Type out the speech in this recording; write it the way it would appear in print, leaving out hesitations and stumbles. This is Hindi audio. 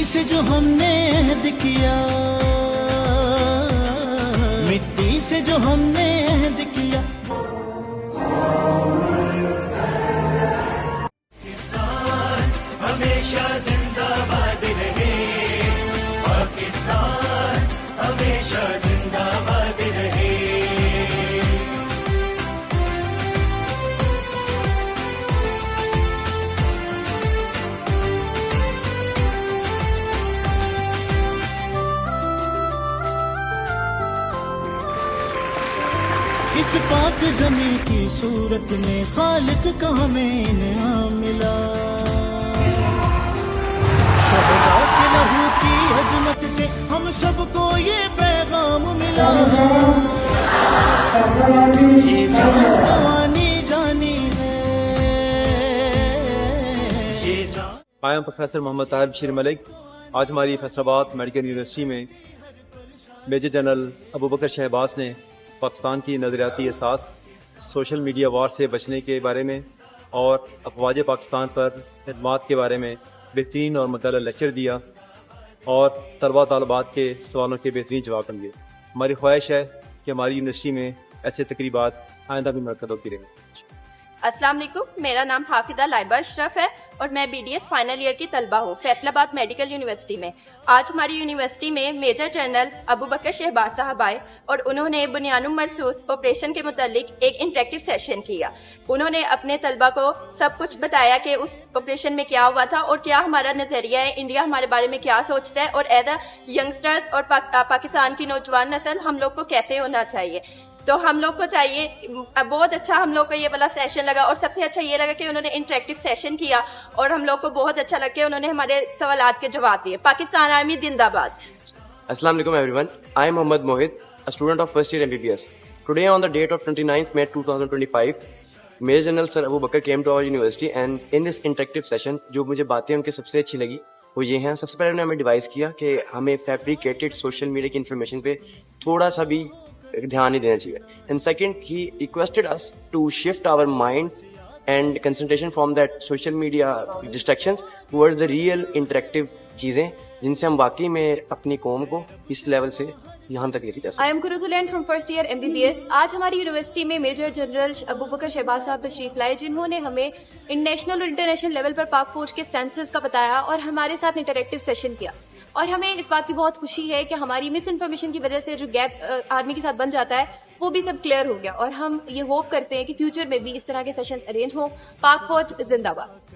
मिट्टी से जो हमने अहद किया, मिट्टी से जो हमने अहद किया। पाकिस्तान हमेशा जिंदाबाद रहे, पाकिस्तान हमेशा जिंदाबाद रहे। इस पाक ज़मीं की सूरत में खालिक का हमें इनाम मिला, शहदा के लहू की अज़मत से हम सबको ये पैगाम मिला। ये जान कवानी जानी है, ये जान। I am professor Mohammad Tahir Bashir Malik. आज हमारी फैसलाबाद मेडिकल यूनिवर्सिटी में मेजर जनरल अबू बकर शहबाज ने पाकिस्तान की नज़रियाती एहसास, सोशल मीडिया वार से बचने के बारे में और अफवाज पाकिस्तान पर खदमात के बारे में बेहतरीन और मुतल्ला लेक्चर दिया और तलबा तालबात के सवालों के बेहतरीन जवाब दिए। हमारी ख्वाहिश है कि हमारी यूनिवर्सिटी में ऐसे तकरीबात आइंदा भी मुनक़्क़द होती रहें। अस्सलाम वालेकुम, मेरा नाम हाफिदा लाइबा अशरफ है और मैं BDS फाइनल ईयर की तलबा हूँ फैसलाबाद मेडिकल यूनिवर्सिटी में। आज हमारी यूनिवर्सिटी में मेजर जनरल अबू बकर शहबाज साहब आए और उन्होंने बुनियानुम मरसूस ऑपरेशन के मुतालिक एक इंटरेक्टिव सेशन किया। उन्होंने अपने तलबा को सब कुछ बताया कि उस ऑपरेशन में क्या हुआ था और क्या हमारा नजरिया है, इंडिया हमारे बारे में क्या सोचता है और एज अ यंगस्टर्स और पाकिस्तान की नौजवान नस्ल हम लोग को कैसे होना चाहिए। तो हम लोग को चाहिए, बहुत अच्छा हम लोग को ये वाला सेशन लगा और सबसे अच्छा ये लगा कि उन्होंने इंटरेक्टिव सेशन किया और हम लोग को बहुत अच्छा लगा कि उन्होंने हमारे सवालात के जवाब दिए। पाकिस्तान आर्मी जिंदाबाद। Assalamu alaikum everyone. I am Mohammad Mohit, a student of first year MBBS. Today on the date of 29th May 2025, Major General Sir Abu Bakar came to our university and in this interactive session जो मुझे बातें उनकी सबसे अच्छी लगी वो ये हैं। सबसे पहले उन्होंने हमें डिवाइस किया कि हमें फैब्रिकेटेड सोशल मीडिया की इन्फॉर्मेशन पे थोड़ा सा भी ध्यान नहीं देना चाहिए। And second, he requested us to shift our mind and concentration from that social media distractions towards the real interactive चीजें जिनसे हम वाकई में अपनी कौम को इस लेवल से यहाँ तक लेके जा सकते। I am Quratulain from first year MBBS। आज हमारी यूनिवर्सिटी में मेजर जनरल अबू बकर शहबाज साहब तशरीफ लाए जिन्होंने हमें नेशनल और इंटरनेशनल लेवल पर पाक फौज के स्टैंसेस का बताया और हमारे साथ इंटरेक्टिव सेशन किया। और हमें इस बात की बहुत खुशी है कि हमारी मिस इन्फॉर्मेशन की वजह से जो गैप आर्मी के साथ बन जाता है वो भी सब क्लियर हो गया और हम ये होप करते हैं कि फ्यूचर में भी इस तरह के सेशंस अरेंज हों। पाक फौज जिंदाबाद।